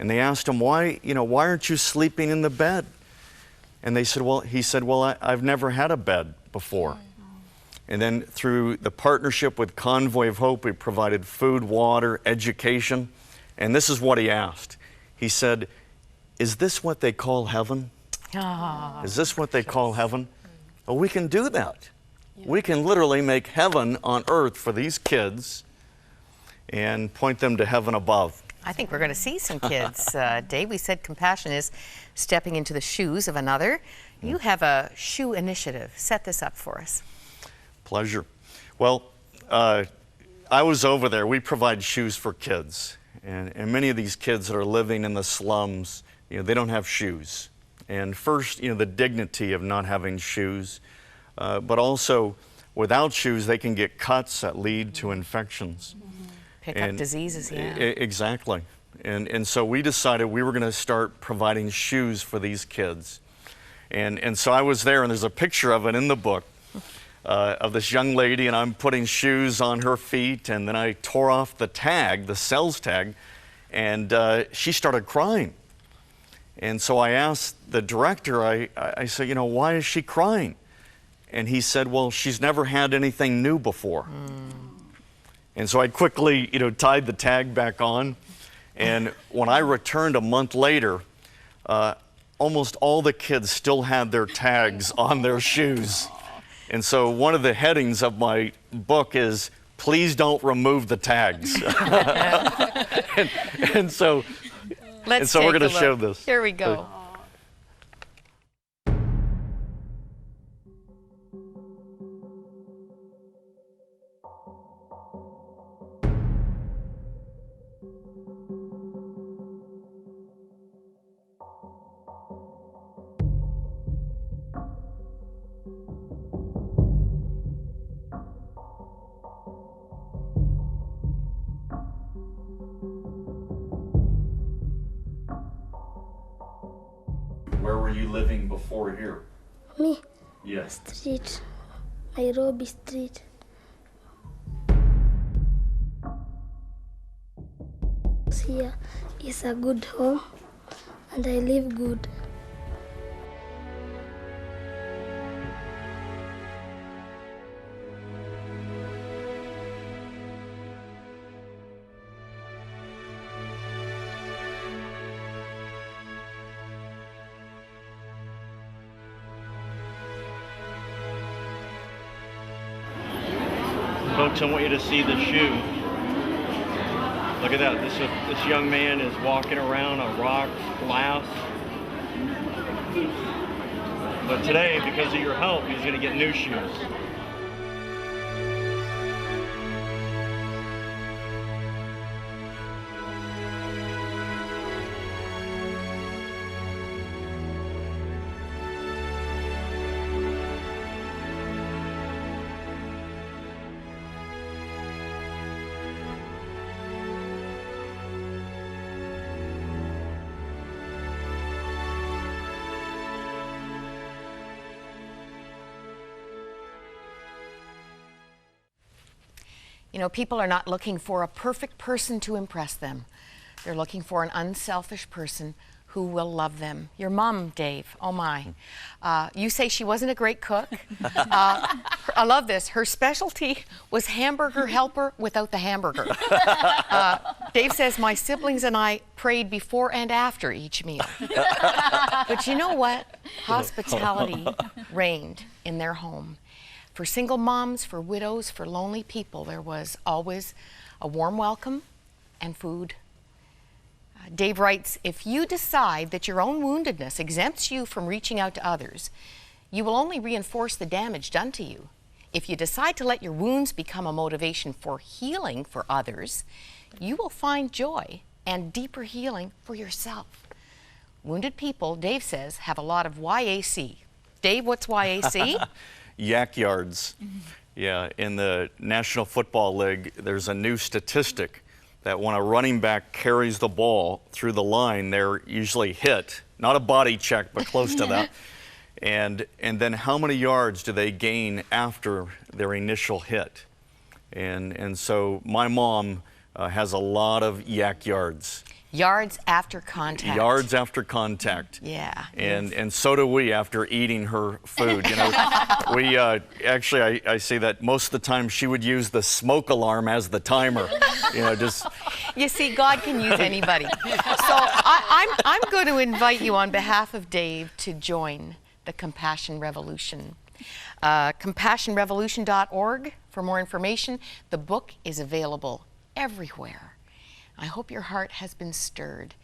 And they asked him, why aren't you sleeping in the bed? And he said, well, I've never had a bed before. And then through the partnership with Convoy of Hope, we provided food, water, education. And this is what he asked. He said, is this what they call heaven? Is this what they call heaven? Well, we can do that. We can literally make heaven on earth for these kids and point them to heaven above. I think we're going to see some kids. Dave, we said compassion is stepping into the shoes of another. You have a shoe initiative. Set this up for us. Pleasure. Well, I was over there. We provide shoes for kids. And many of these kids that are living in the slums, they don't have shoes. And first, the dignity of not having shoes. But also, without shoes, they can get cuts that lead to infections. Pick up diseases, yeah. Exactly. And so we decided we were going to start providing shoes for these kids. And so I was there, and there's a picture of it in the book of this young lady, and I'm putting shoes on her feet, and then I tore off the tag, the sales tag, and she started crying. And so I asked the director, I said, why is she crying? And he said, well, she's never had anything new before. And so I quickly, tied the tag back on. And when I returned a month later, almost all the kids still had their tags on their shoes. And so one of the headings of my book is, please don't remove the tags. and so we're going to show this. Here we go. Where were you living before here? Me? Yes. Street. Nairobi Street. Here is a good home and I live good. Folks, I want you to see the shoe. Look at that. This young man is walking around on rock, glass. But today, because of your help, he's going to get new shoes. People are not looking for a perfect person to impress them. They're looking for an unselfish person who will love them. Your mom, Dave, oh my. You say she wasn't a great cook. I love this. Her specialty was hamburger helper without the hamburger. Dave says, my siblings and I prayed before and after each meal. But you know what? Hospitality reigned in their home. For single moms, for widows, for lonely people, there was always a warm welcome and food. Dave writes, if you decide that your own woundedness exempts you from reaching out to others, you will only reinforce the damage done to you. If you decide to let your wounds become a motivation for healing for others, you will find joy and deeper healing for yourself. Wounded people, Dave says, have a lot of YAC. Dave, what's YAC? Yak yards. Yeah, in the National Football League, there's a new statistic that when a running back carries the ball through the line, they're usually hit. Not a body check, but close to that. And then how many yards do they gain after their initial hit? And so my mom has a lot of yak yards. Yards after contact. Yards after contact. Yeah. And so do we after eating her food. You know, we actually I see that most of the time she would use the smoke alarm as the timer. You know, just. You see, God can use anybody. So I'm going to invite you on behalf of Dave to join the Compassion Revolution. CompassionRevolution.org for more information. The book is available everywhere. I hope your heart has been stirred